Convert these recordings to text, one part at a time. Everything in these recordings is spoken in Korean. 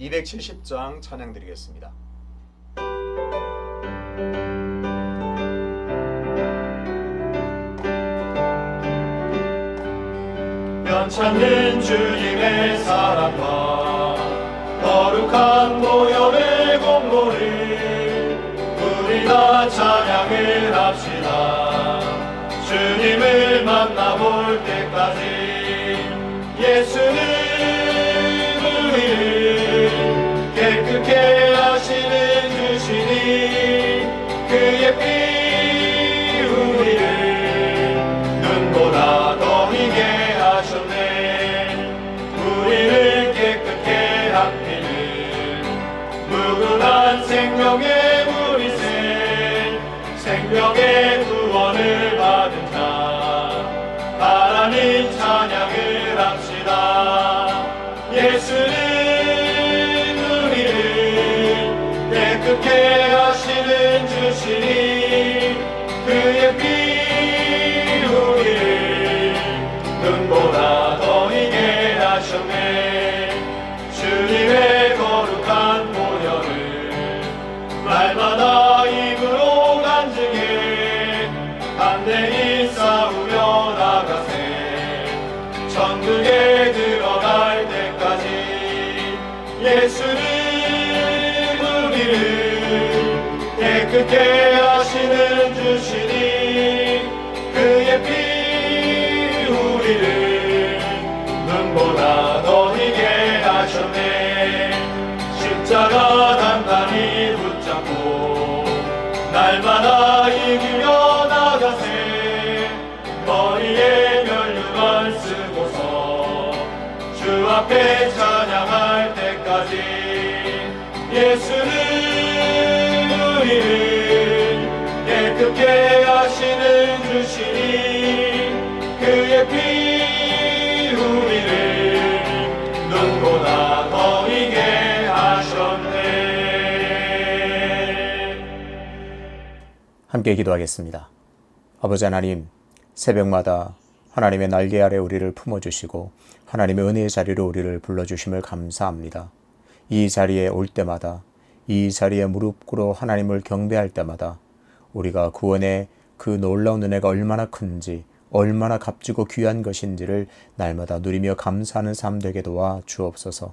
270장 찬양 드리겠습니다. 변찮는 주님의 사랑과 거룩한 보혈의 공로를 우리 다 찬양을 합시다. 주님을 만나볼 때까지 예수는 우리를 깨끗게 하시는 주시니 그의 피 우리를 눈보다 더 희게 하셨네. 우리를 깨끗게 한 피는 무궁한 생명의 물이세. 생명의 구원을 받은 자 하나님 찬양을 합시다. 예수는 우리를 깨끗게 하시는 주시니 그의 피 우리를 눈보다 더 희게 하셨네. 주님의 거룩한 보혈을 날마다 입으로 간증해 담대히 싸우며 나가세. 천국에 들어갈 때까지 예수는 우리를 깨끗게 하시는 주시니 그의 피 우리를 눈보다 더 희게 하셨네. 십자가 단단히 붙잡고 날마다 이기며 나가세. 머리에 면류관 쓰고서 주 앞에 찬양할 때까지 예수는 우리를 깨끗게 하시는 주시니 그의 피 우리를 눈보다 더 희게 하셨네. 함께 기도하겠습니다. 아버지 하나님, 새벽마다 하나님의 날개 아래 우리를 품어주시고 하나님의 은혜의 자리로 우리를 불러주심을 감사합니다. 이 자리에 올 때마다, 이 자리에 무릎 꿇어 하나님을 경배할 때마다 우리가 구원의 그 놀라운 은혜가 얼마나 큰지, 얼마나 값지고 귀한 것인지를 날마다 누리며 감사하는 삶 되게 도와 주옵소서.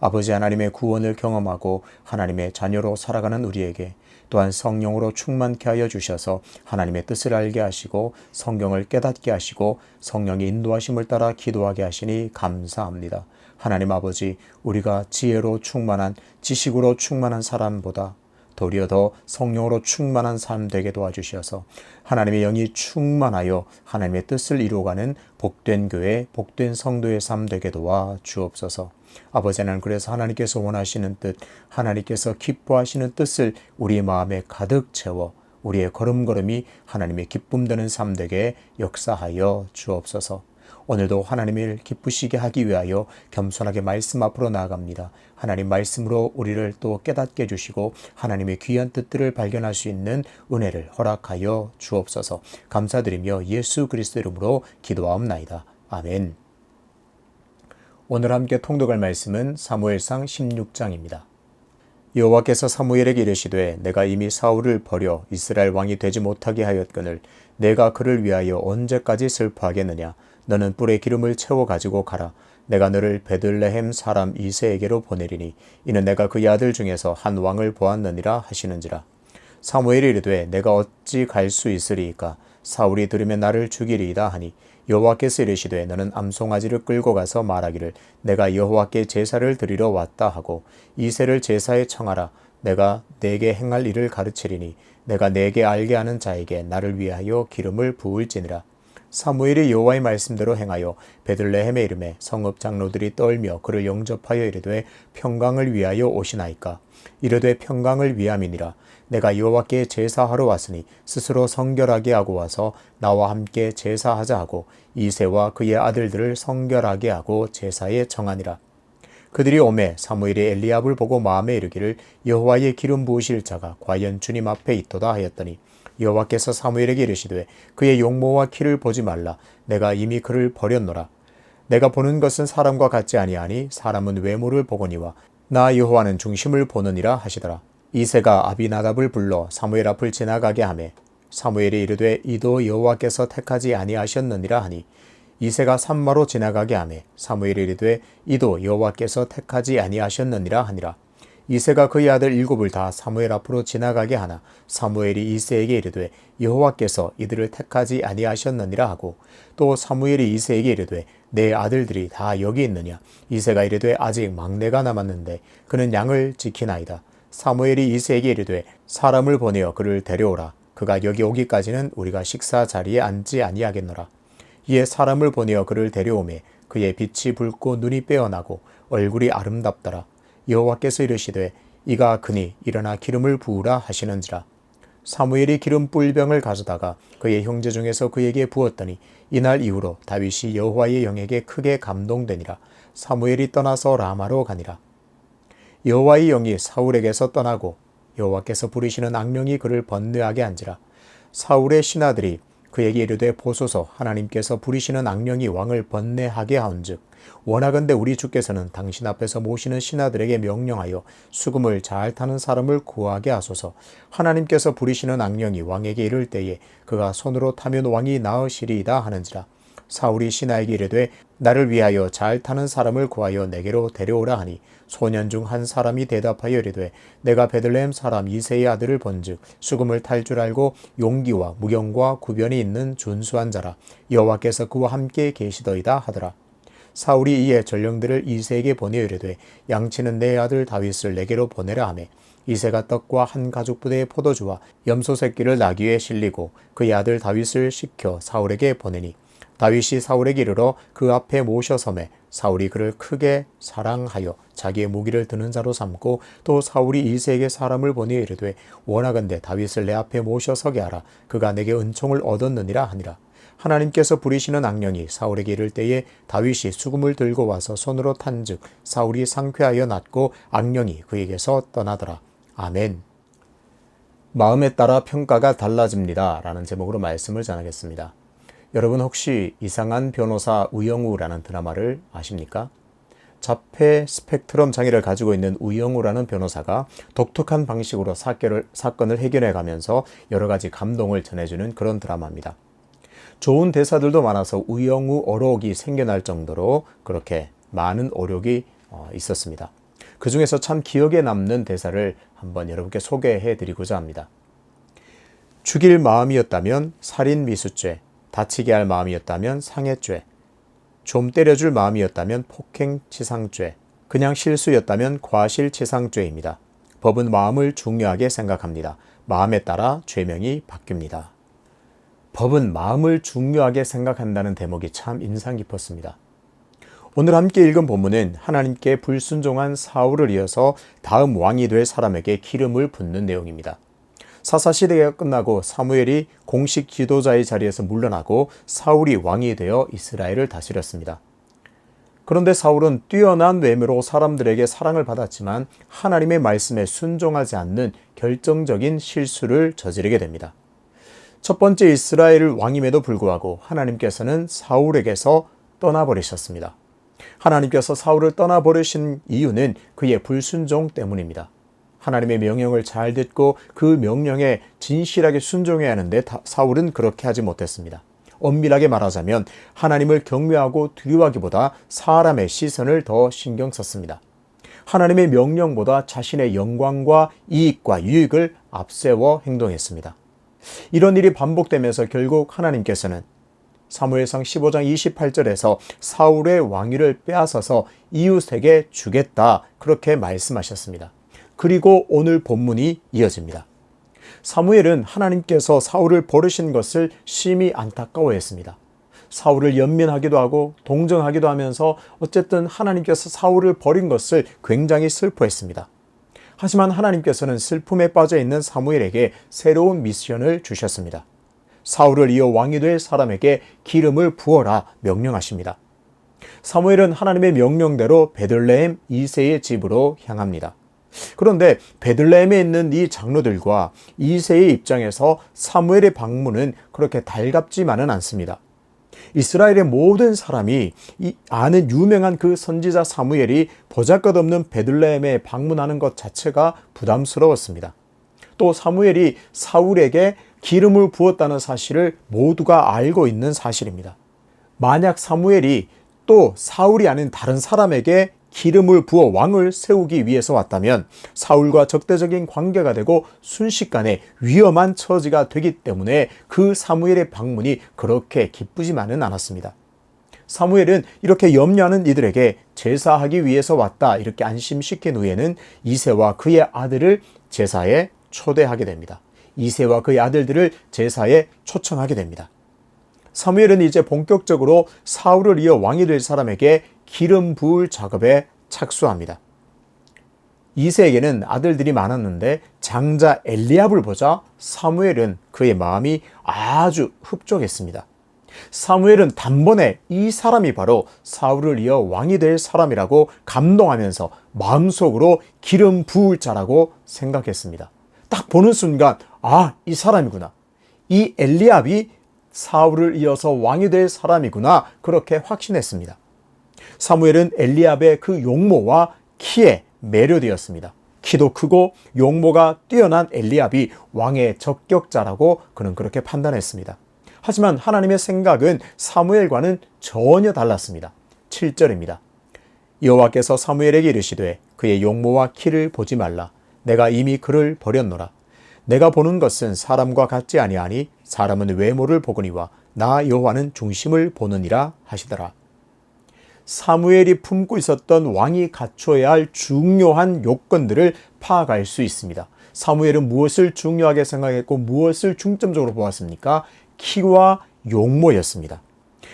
아버지 하나님의 구원을 경험하고 하나님의 자녀로 살아가는 우리에게 또한 성령으로 충만케 하여 주셔서 하나님의 뜻을 알게 하시고 성경을 깨닫게 하시고 성령의 인도하심을 따라 기도하게 하시니 감사합니다. 하나님 아버지, 우리가 지혜로 충만한, 지식으로 충만한 사람보다 도리어 더 성령으로 충만한 삶 되게 도와주셔서 하나님의 영이 충만하여 하나님의 뜻을 이루어가는 복된 교회, 복된 성도의 삶 되게 도와 주옵소서. 아버지 하나님, 그래서 하나님께서 원하시는 뜻, 하나님께서 기뻐하시는 뜻을 우리의 마음에 가득 채워 우리의 걸음걸음이 하나님의 기쁨 되는 삶 되게 역사하여 주옵소서. 오늘도 하나님을 기쁘시게 하기 위하여 겸손하게 말씀 앞으로 나아갑니다. 하나님 말씀으로 우리를 또 깨닫게 해주시고 하나님의 귀한 뜻들을 발견할 수 있는 은혜를 허락하여 주옵소서. 감사드리며 예수 그리스도 이름으로 기도하옵나이다. 아멘. 오늘 함께 통독할 말씀은 사무엘상 16장입니다. 여호와께서 사무엘에게 이르시되 내가 이미 사울을 버려 이스라엘 왕이 되지 못하게 하였거늘 내가 그를 위하여 언제까지 슬퍼하겠느냐. 너는 뿔에 기름을 채워 가지고 가라. 내가 너를 베들레헴 사람 이새에게로 보내리니 이는 내가 그의 아들 중에서 한 왕을 보았느니라 하시는지라. 사무엘이 이르되 내가 어찌 갈 수 있으리이까. 사울이 들으면 나를 죽이리이다 하니 여호와께서 이르시되 너는 암송아지를 끌고 가서 말하기를 내가 여호와께 제사를 드리러 왔다 하고 이새를 제사에 청하라. 내가 내게 행할 일을 가르치리니 내가 내게 알게 하는 자에게 나를 위하여 기름을 부을지니라. 사무엘이 여호와의 말씀대로 행하여 베들레헴에 이르매 성읍 장로들이 떨며 그를 영접하여 이르되 평강을 위하여 오시나이까. 이르되 평강을 위함이니라. 내가 여호와께 제사하러 왔으니 스스로 성결하게 하고 와서 나와 함께 제사하자 하고 이새와 그의 아들들을 성결하게 하고 제사에 정하니라. 그들이 오매 사무엘이 엘리압을 보고 마음에 이르기를 여호와의 기름 부으실 자가 과연 주님 앞에 있도다 하였더니 여호와께서 사무엘에게 이르시되 그의 용모와 키를 보지 말라. 내가 이미 그를 버렸노라. 내가 보는 것은 사람과 같지 아니하니 사람은 외모를 보거니와 나 여호와는 중심을 보느니라 하시더라. 이새가 아비나답을 불러 사무엘 앞을 지나가게 하매 사무엘이 이르되 이도 여호와께서 택하지 아니하셨느니라 하니 이새가 산마로 지나가게 하매 사무엘이 이르되 이도 여호와께서 택하지 아니하셨느니라 하니라. 이새가 그의 아들 7을 다 사무엘 앞으로 지나가게 하나 사무엘이 이새에게 이르되 여호와께서 이들을 택하지 아니하셨느니라 하고 또 사무엘이 이새에게 이르되 내 아들들이 다 여기 있느냐. 이새가 이르되 아직 막내가 남았는데 그는 양을 지키나이다. 사무엘이 이새에게 이르되 사람을 보내어 그를 데려오라. 그가 여기 오기까지는 우리가 식사 자리에 앉지 아니하겠노라. 이에 사람을 보내어 그를 데려오매 그의 빛이 붉고 눈이 빼어나고 얼굴이 아름답더라. 여호와께서 이르시되 이가 그니 일어나 기름을 부으라 하시는지라. 사무엘이 기름 뿔병을 가져다가 그의 형제 중에서 그에게 부었더니 이날 이후로 다윗이 여호와의 영에게 크게 감동되니라. 사무엘이 떠나서 라마로 가니라. 여호와의 영이 사울에게서 떠나고 여호와께서 부리시는 악령이 그를 번뇌하게 한지라. 사울의 신하들이 그에게 이르되 보소서 하나님께서 부리시는 악령이 왕을 번뇌하게 하온즉 원하건대 우리 주께서는 당신 앞에서 모시는 신하들에게 명령하여 수금을 잘 타는 사람을 구하게 하소서. 하나님께서 부리시는 악령이 왕에게 이를 때에 그가 손으로 타면 왕이 나으시리이다 하는지라. 사울이 신하에게 이르되 나를 위하여 잘 타는 사람을 구하여 내게로 데려오라 하니 소년 중 한 사람이 대답하여 이르되 내가 베들레헴 사람 이새의 아들을 본즉 수금을 탈 줄 알고 용기와 무경과 구변이 있는 준수한 자라. 여호와께서 그와 함께 계시더이다 하더라. 사울이 이에 전령들을 이새에게 보내어 이르되 양치는 내 아들 다윗을 내게로 보내라 하매 이새가 떡과 한 가죽 부대의 포도주와 염소 새끼를 나귀에 실리고 그의 아들 다윗을 시켜 사울에게 보내니 다윗이 사울에게 이르러 그 앞에 모셔서매 사울이 그를 크게 사랑하여 자기의 무기를 드는 자로 삼고 또 사울이 이새에게 사람을 보내어 이르되 원하건대 다윗을 내 앞에 모셔서게 하라. 그가 내게 은총을 얻었느니라 하니라. 하나님께서 부리시는 악령이 사울에게 이를 때에 다윗이 수금을 들고 와서 손으로 탄즉 사울이 상쾌하여 낫고 악령이 그에게서 떠나더라. 아멘. 마음에 따라 평가가 달라집니다. 라는 제목으로 말씀을 전하겠습니다. 여러분 혹시 이상한 변호사 우영우라는 드라마를 아십니까? 자폐 스펙트럼 장애를 가지고 있는 우영우라는 변호사가 독특한 방식으로 사건을 해결해 가면서 여러 가지 감동을 전해주는 그런 드라마입니다. 좋은 대사들도 많아서 우영우 어록이 생겨날 정도로 그렇게 많은 어록이 있었습니다. 그 중에서 참 기억에 남는 대사를 한번 여러분께 소개해 드리고자 합니다. 죽일 마음이었다면 살인 미수죄, 다치게 할 마음이었다면 상해죄, 좀 때려줄 마음이었다면 폭행치상죄, 그냥 실수였다면 과실치상죄입니다. 법은 마음을 중요하게 생각합니다. 마음에 따라 죄명이 바뀝니다. 법은 마음을 중요하게 생각한다는 대목이 참 인상 깊었습니다. 오늘 함께 읽은 본문은 하나님께 불순종한 사울을 이어서 다음 왕이 될 사람에게 기름을 붓는 내용입니다. 사사시대가 끝나고 사무엘이 공식 지도자의 자리에서 물러나고 사울이 왕이 되어 이스라엘을 다스렸습니다. 그런데 사울은 뛰어난 외모로 사람들에게 사랑을 받았지만 하나님의 말씀에 순종하지 않는 결정적인 실수를 저지르게 됩니다. 첫 번째 이스라엘 왕임에도 불구하고 하나님께서는 사울에게서 떠나버리셨습니다. 하나님께서 사울을 떠나버리신 이유는 그의 불순종 때문입니다. 하나님의 명령을 잘 듣고 그 명령에 진실하게 순종해야 하는데 사울은 그렇게 하지 못했습니다. 엄밀하게 말하자면 하나님을 경외하고 두려워하기보다 사람의 시선을 더 신경 썼습니다. 하나님의 명령보다 자신의 영광과 이익과 유익을 앞세워 행동했습니다. 이런 일이 반복되면서 결국 하나님께서는 사무엘상 15장 28절에서 사울의 왕위를 빼앗아서 이웃에게 주겠다 그렇게 말씀하셨습니다. 그리고 오늘 본문이 이어집니다. 사무엘은 하나님께서 사울을 버리신 것을 심히 안타까워했습니다. 사울을 연민하기도 하고 동정하기도 하면서 어쨌든 하나님께서 사울을 버린 것을 굉장히 슬퍼했습니다. 하지만 하나님께서는 슬픔에 빠져 있는 사무엘에게 새로운 미션을 주셨습니다. 사울을 이어 왕이 될 사람에게 기름을 부어라 명령하십니다. 사무엘은 하나님의 명령대로 베들레헴 이새의 집으로 향합니다. 그런데 베들레헴에 있는 이 장로들과 이새의 입장에서 사무엘의 방문은 그렇게 달갑지만은 않습니다. 이스라엘의 모든 사람이 아는 유명한 그 선지자 사무엘이 보잘것없는 베들레헴에 방문하는 것 자체가 부담스러웠습니다. 또 사무엘이 사울에게 기름을 부었다는 사실을 모두가 알고 있는 사실입니다. 만약 사무엘이 또 사울이 아닌 다른 사람에게 기름을 부어 왕을 세우기 위해서 왔다면 사울과 적대적인 관계가 되고 순식간에 위험한 처지가 되기 때문에 그 사무엘의 방문이 그렇게 기쁘지만은 않았습니다. 사무엘은 이렇게 염려하는 이들에게 제사하기 위해서 왔다 이렇게 안심시킨 후에는 이새와 그의 아들을 제사에 초대하게 됩니다. 이새와 그의 아들들을 제사에 초청하게 됩니다. 사무엘은 이제 본격적으로 사울을 이어 왕이 될 사람에게 기름 부을 작업에 착수합니다. 이새에게는 아들들이 많았는데 장자 엘리압을 보자 사무엘은 그의 마음이 아주 흡족했습니다. 사무엘은 단번에 이 사람이 바로 사울을 이어 왕이 될 사람이라고 감동하면서 마음속으로 기름 부을 자라고 생각했습니다. 딱 보는 순간 이 사람이구나. 이 엘리압이 사울을 이어서 왕이 될 사람이구나 그렇게 확신했습니다. 사무엘은 엘리압의 그 용모와 키에 매료되었습니다. 키도 크고 용모가 뛰어난 엘리압이 왕의 적격자라고 그는 그렇게 판단했습니다. 하지만 하나님의 생각은 사무엘과는 전혀 달랐습니다. 7절입니다. 여호와께서 사무엘에게 이르시되 그의 용모와 키를 보지 말라. 내가 이미 그를 버렸노라. 내가 보는 것은 사람과 같지 아니하니 사람은 외모를 보거니와 나 여호와는 중심을 보느니라 하시더라. 사무엘이 품고 있었던 왕이 갖춰야 할 중요한 요건들을 파악할 수 있습니다. 사무엘은 무엇을 중요하게 생각했고 무엇을 중점적으로 보았습니까? 키와 용모였습니다.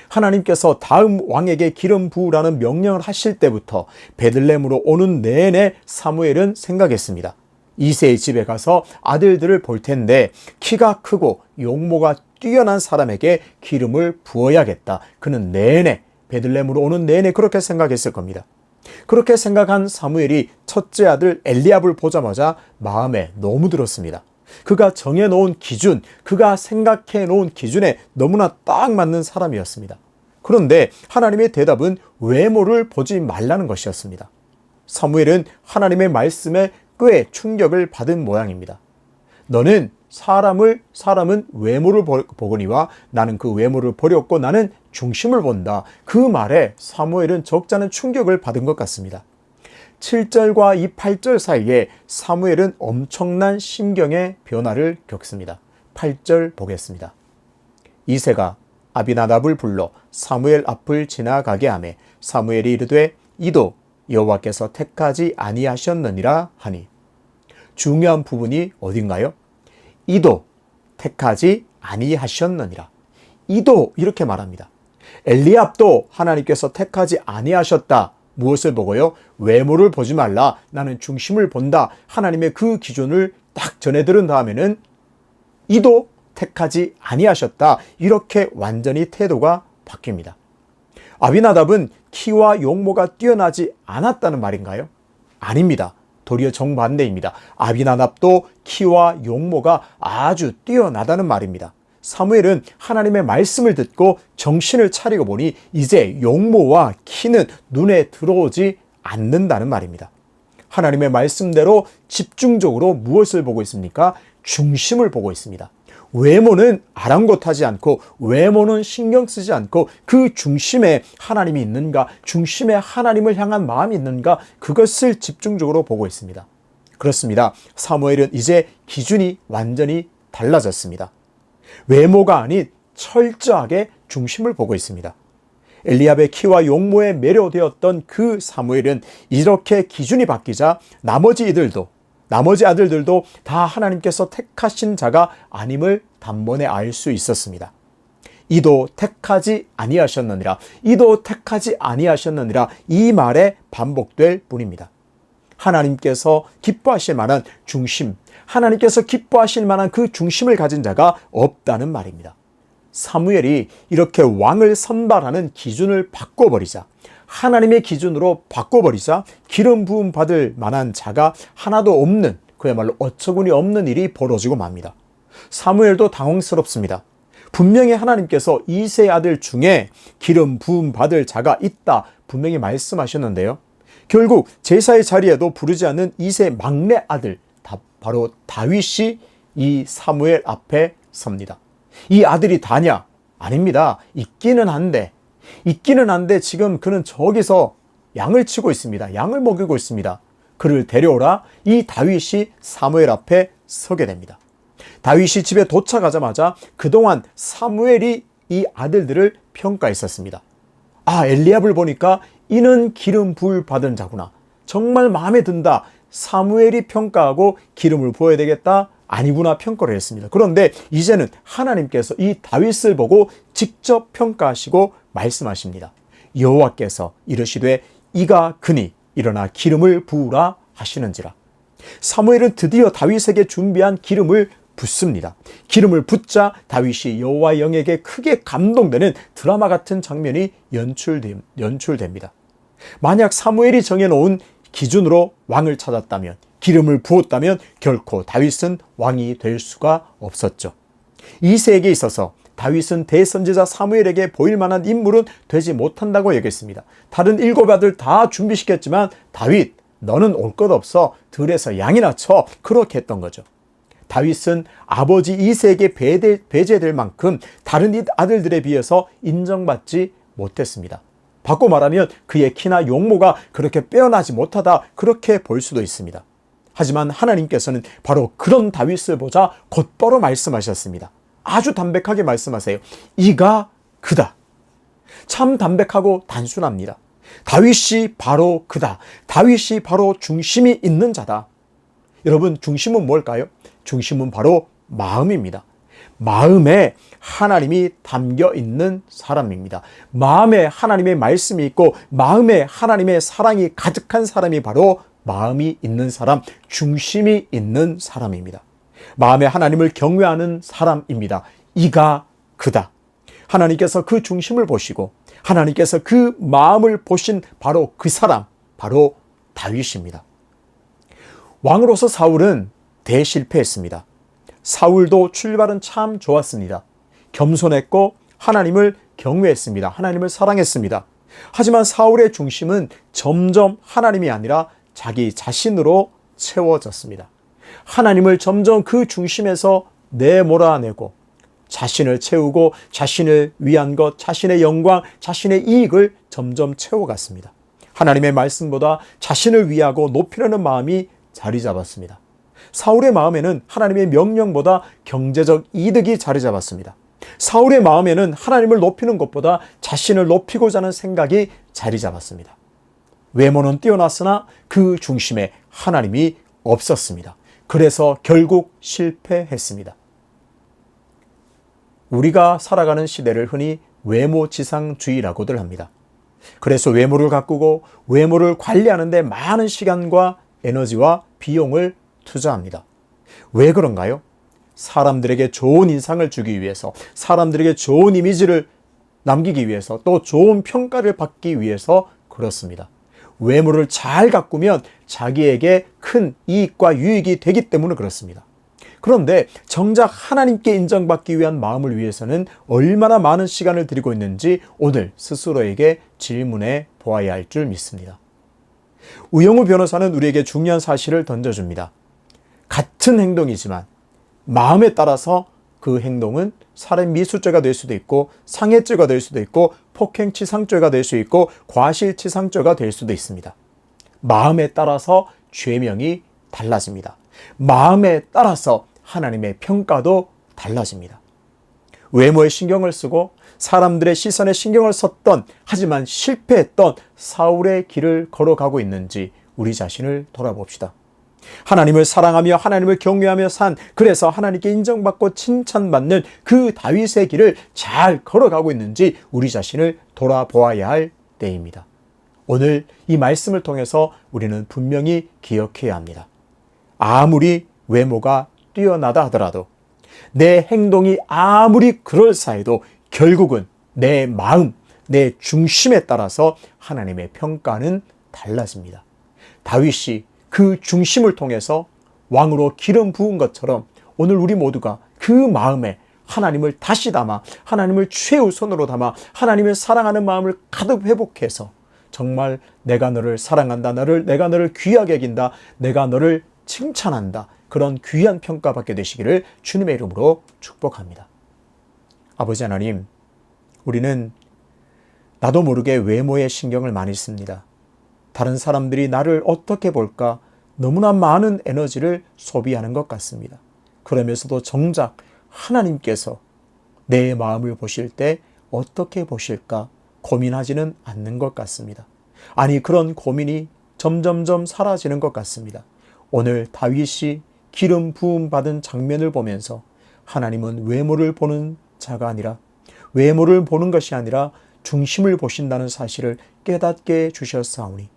하나님께서 다음 왕에게 기름 부으라는 명령을 하실 때부터 베들레헴으로 오는 내내 사무엘은 생각했습니다. 이새의 집에 가서 아들들을 볼 텐데 키가 크고 용모가 뛰어난 사람에게 기름을 부어야겠다. 그는 내내 베들레헴으로 오는 내내 그렇게 생각했을 겁니다. 그렇게 생각한 사무엘이 첫째 아들 엘리압을 보자마자 마음에 너무 들었습니다. 그가 정해놓은 기준, 그가 생각해놓은 기준에 너무나 딱 맞는 사람이었습니다. 그런데 하나님의 대답은 외모를 보지 말라는 것이었습니다. 사무엘은 하나님의 말씀에 꽤 충격을 받은 모양입니다. 너는 사람은 외모를 보거니와 나는 그 외모를 버렸고 나는 중심을 본다. 그 말에 사무엘은 적잖은 충격을 받은 것 같습니다. 7절과 이 8절 사이에 사무엘은 엄청난 심경의 변화를 겪습니다. 8절 보겠습니다. 이새가 아비나답을 불러 사무엘 앞을 지나가게 하매 사무엘이 이르되 이도 여호와께서 택하지 아니하셨느니라 하니. 중요한 부분이 어딘가요? 이도 택하지 아니하셨느니라. 이도 이렇게 말합니다. 엘리압도 하나님께서 택하지 아니하셨다. 무엇을 보고요? 외모를 보지 말라. 나는 중심을 본다. 하나님의 그 기준을 딱 전해 들은 다음에는 이도 택하지 아니하셨다. 이렇게 완전히 태도가 바뀝니다. 아비나답은 키와 용모가 뛰어나지 않았다는 말인가요? 아닙니다. 도리어 정반대입니다. 아비나답도 키와 용모가 아주 뛰어나다는 말입니다. 사무엘은 하나님의 말씀을 듣고 정신을 차리고 보니 이제 용모와 키는 눈에 들어오지 않는다는 말입니다. 하나님의 말씀대로 집중적으로 무엇을 보고 있습니까? 중심을 보고 있습니다. 외모는 아랑곳하지 않고 외모는 신경 쓰지 않고 그 중심에 하나님이 있는가, 중심에 하나님을 향한 마음이 있는가, 그것을 집중적으로 보고 있습니다. 그렇습니다. 사무엘은 이제 기준이 완전히 달라졌습니다. 외모가 아닌 철저하게 중심을 보고 있습니다. 엘리압의 키와 용모에 매료되었던 그 사무엘은 이렇게 기준이 바뀌자 나머지 아들들도 다 하나님께서 택하신 자가 아님을 단번에 알 수 있었습니다. 이도 택하지 아니하셨느니라. 이도 택하지 아니하셨느니라. 이 말에 반복될 뿐입니다. 하나님께서 기뻐하실 만한 중심, 하나님께서 기뻐하실 만한 그 중심을 가진 자가 없다는 말입니다. 사무엘이 이렇게 왕을 선발하는 기준을 바꿔버리자, 하나님의 기준으로 바꿔버리자 기름 부음 받을 만한 자가 하나도 없는, 그야말로 어처구니 없는 일이 벌어지고 맙니다. 사무엘도 당황스럽습니다. 분명히 하나님께서 이새의 아들 중에 기름 부음 받을 자가 있다 분명히 말씀하셨는데요. 결국 제사의 자리에도 부르지 않는 이새의 막내 아들 바로 다윗이 이 사무엘 앞에 섭니다. 이 아들이 다냐? 아닙니다. 있기는 한데 지금 그는 저기서 양을 치고 있습니다. 양을 먹이고 있습니다. 그를 데려오라. 이 다윗이 사무엘 앞에 서게 됩니다. 다윗이 집에 도착하자마자 그동안 사무엘이 이 아들들을 평가했었습니다. 엘리압을 보니까 이는 기름 부을 받은 자구나. 정말 마음에 든다. 사무엘이 평가하고 기름을 부어야 되겠다. 아니구나 평가를 했습니다. 그런데 이제는 하나님께서 이 다윗을 보고 직접 평가하시고 말씀하십니다. 여호와께서 이르시되 이가 그니 일어나 기름을 부으라 하시는지라. 사무엘은 드디어 다윗에게 준비한 기름을 붓습니다. 기름을 붓자 다윗이 여호와의 영에게 크게 감동되는 드라마 같은 장면이 연출됩니다. 만약 사무엘이 정해놓은 기준으로 왕을 찾았다면, 기름을 부었다면 결코 다윗은 왕이 될 수가 없었죠. 이새에게 있어서 다윗은 대선지자 사무엘에게 보일 만한 인물은 되지 못한다고 여겼습니다. 다른 7 아들 다 준비시켰지만 다윗 너는 올 것 없어. 들에서 양이나 쳐. 그렇게 했던 거죠. 다윗은 아버지 이새에게 배제될 만큼 다른 아들들에 비해서 인정받지 못했습니다. 바꿔 말하면 그의 키나 용모가 그렇게 빼어나지 못하다 그렇게 볼 수도 있습니다. 하지만 하나님께서는 바로 그런 다윗을 보자 곧바로 말씀하셨습니다. 아주 담백하게 말씀하세요. 이가 그다. 참 담백하고 단순합니다. 다윗이 바로 그다. 다윗이 바로 중심이 있는 자다. 여러분, 중심은 뭘까요? 중심은 바로 마음입니다. 마음에 하나님이 담겨 있는 사람입니다. 마음에 하나님의 말씀이 있고 마음에 하나님의 사랑이 가득한 사람이 바로 마음이 있는 사람, 중심이 있는 사람입니다. 마음에 하나님을 경외하는 사람입니다. 이가 그다. 하나님께서 그 중심을 보시고 하나님께서 그 마음을 보신 바로 그 사람, 바로 다윗입니다. 왕으로서 사울은 대실패했습니다. 사울도 출발은 참 좋았습니다. 겸손했고 하나님을 경외했습니다. 하나님을 사랑했습니다. 하지만 사울의 중심은 점점 하나님이 아니라 자기 자신으로 채워졌습니다. 하나님을 점점 그 중심에서 내몰아내고 자신을 채우고 자신을 위한 것, 자신의 영광, 자신의 이익을 점점 채워갔습니다. 하나님의 말씀보다 자신을 위하고 높이려는 마음이 자리 잡았습니다. 사울의 마음에는 하나님의 명령보다 경제적 이득이 자리 잡았습니다. 사울의 마음에는 하나님을 높이는 것보다 자신을 높이고자 하는 생각이 자리 잡았습니다. 외모는 뛰어났으나 그 중심에 하나님이 없었습니다. 그래서 결국 실패했습니다. 우리가 살아가는 시대를 흔히 외모지상주의라고들 합니다. 그래서 외모를 가꾸고 외모를 관리하는 데 많은 시간과 에너지와 비용을 투자합니다. 왜 그런가요? 사람들에게 좋은 인상을 주기 위해서, 사람들에게 좋은 이미지를 남기기 위해서, 또 좋은 평가를 받기 위해서 그렇습니다. 외모를 잘 가꾸면 자기에게 큰 이익과 유익이 되기 때문에 그렇습니다. 그런데 정작 하나님께 인정받기 위한 마음을 위해서는 얼마나 많은 시간을 들이고 있는지 오늘 스스로에게 질문해 보아야 할 줄 믿습니다. 우영우 변호사는 우리에게 중요한 사실을 던져줍니다. 같은 행동이지만 마음에 따라서 그 행동은 살인 미수죄가 될 수도 있고 상해죄가 될 수도 있고 폭행치상죄가 될 수 있고 과실치상죄가 될 수도 있습니다. 마음에 따라서 죄명이 달라집니다. 마음에 따라서 하나님의 평가도 달라집니다. 외모에 신경을 쓰고 사람들의 시선에 신경을 썼던, 하지만 실패했던 사울의 길을 걸어가고 있는지 우리 자신을 돌아봅시다. 하나님을 사랑하며 하나님을 경외하며 산, 그래서 하나님께 인정받고 칭찬받는 그 다윗의 길을 잘 걸어가고 있는지 우리 자신을 돌아보아야 할 때입니다. 오늘 이 말씀을 통해서 우리는 분명히 기억해야 합니다. 아무리 외모가 뛰어나다 하더라도, 내 행동이 아무리 그럴싸해도 결국은 내 마음, 내 중심에 따라서 하나님의 평가는 달라집니다. 다윗이 그 중심을 통해서 왕으로 기름 부은 것처럼 오늘 우리 모두가 그 마음에 하나님을 다시 담아 하나님을 최우선으로 담아 하나님을 사랑하는 마음을 가득 회복해서 정말 내가 너를 사랑한다, 내가 너를 귀하게 여긴다, 내가 너를 칭찬한다, 그런 귀한 평가받게 되시기를 주님의 이름으로 축복합니다. 아버지 하나님, 우리는 나도 모르게 외모에 신경을 많이 씁니다. 다른 사람들이 나를 어떻게 볼까 너무나 많은 에너지를 소비하는 것 같습니다. 그러면서도 정작 하나님께서 내 마음을 보실 때 어떻게 보실까 고민하지는 않는 것 같습니다. 아니, 그런 고민이 점점점 사라지는 것 같습니다. 오늘 다윗이 기름 부음 받은 장면을 보면서 하나님은 외모를 보는 자가 아니라, 외모를 보는 것이 아니라 중심을 보신다는 사실을 깨닫게 주셨사오니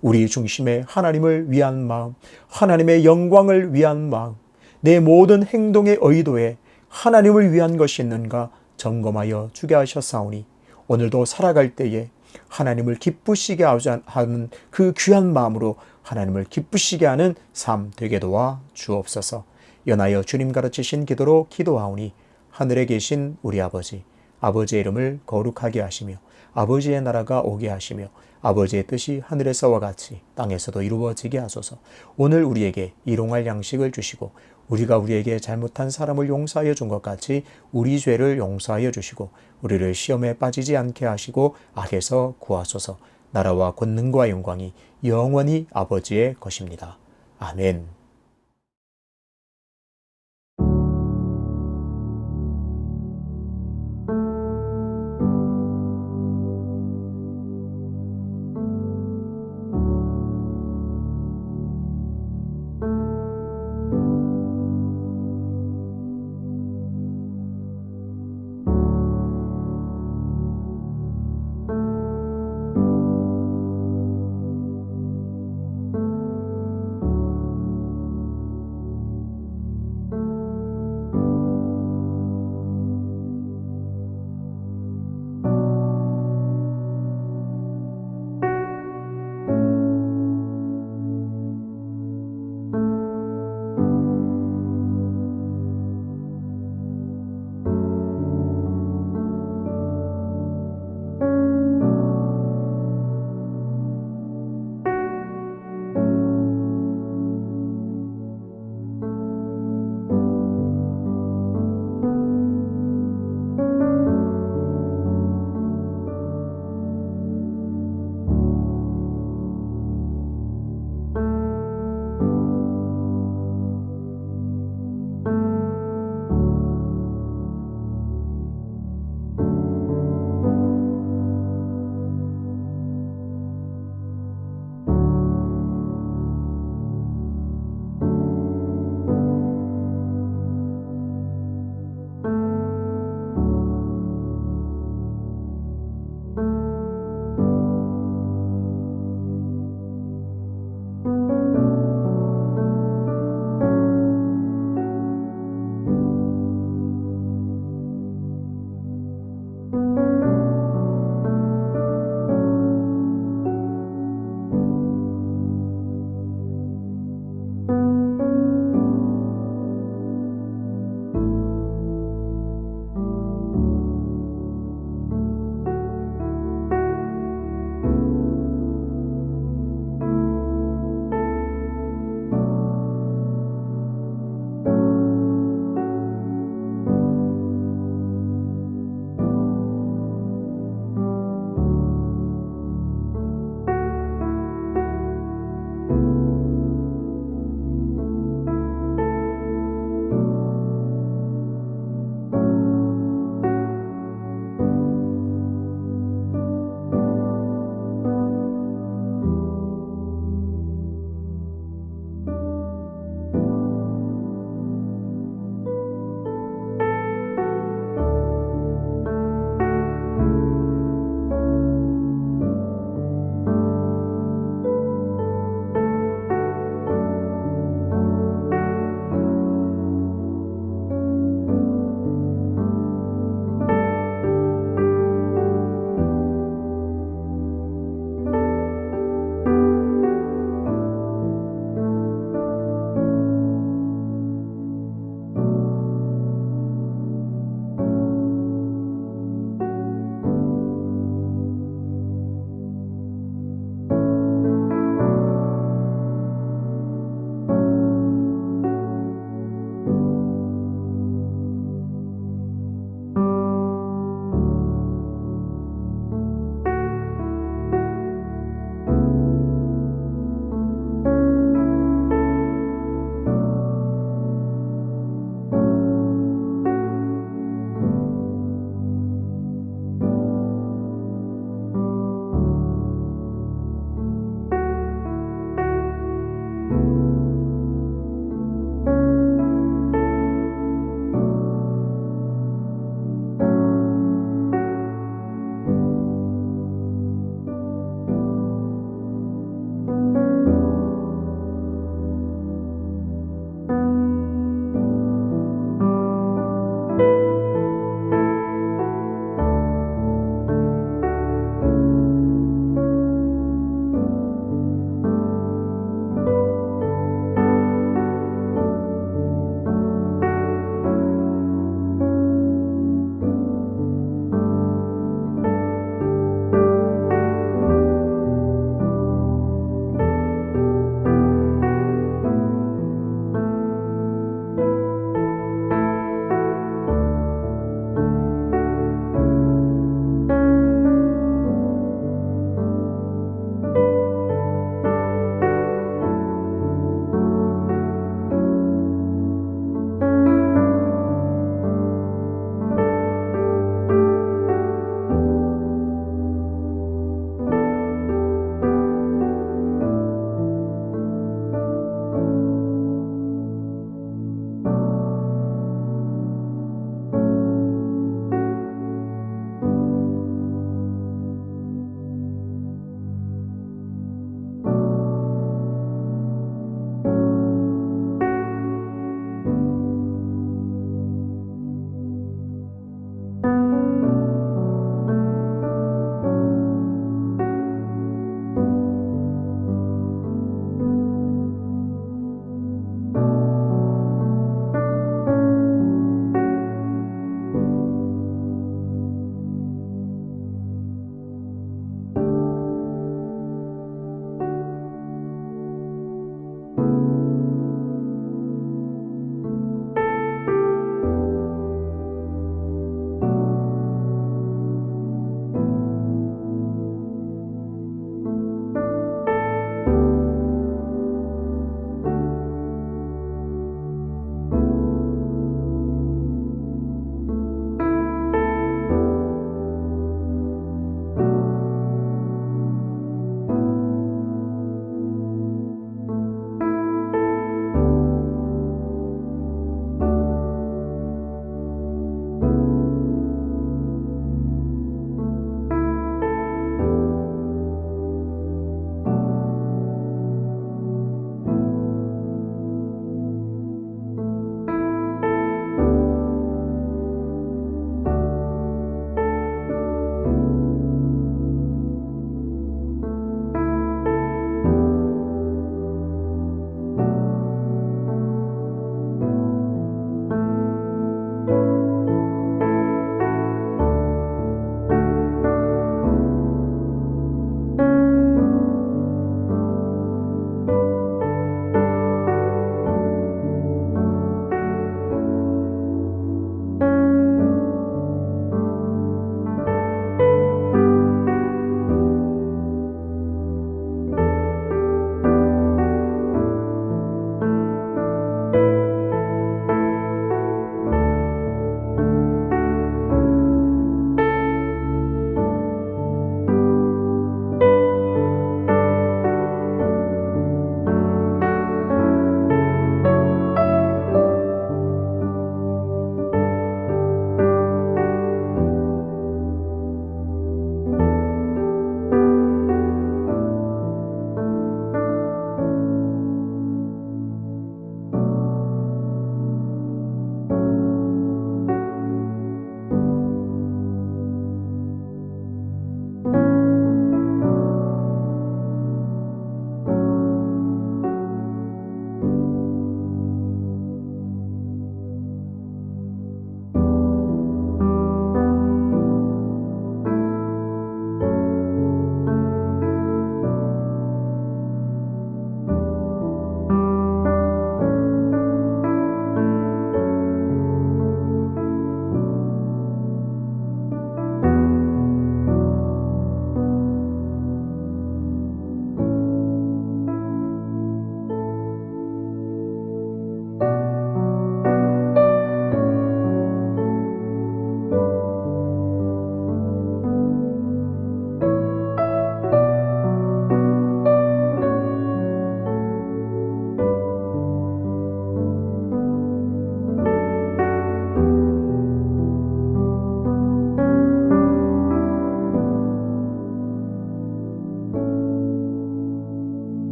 우리 중심에 하나님을 위한 마음, 하나님의 영광을 위한 마음, 내 모든 행동의 의도에 하나님을 위한 것이 있는가 점검하여 주게 하셨사오니 오늘도 살아갈 때에 하나님을 기쁘시게 하는 그 귀한 마음으로 하나님을 기쁘시게 하는 삶 되게 도와 주옵소서. 연하여 주님 가르치신 기도로 기도하오니 하늘에 계신 우리 아버지, 아버지의 이름을 거룩하게 하시며 아버지의 나라가 오게 하시며 아버지의 뜻이 하늘에서와 같이 땅에서도 이루어지게 하소서. 오늘 우리에게 일용할 양식을 주시고 우리가 우리에게 잘못한 사람을 용서하여 준 것 같이 우리 죄를 용서하여 주시고 우리를 시험에 빠지지 않게 하시고 악에서 구하소서. 나라와 권능과 영광이 영원히 아버지의 것입니다. 아멘.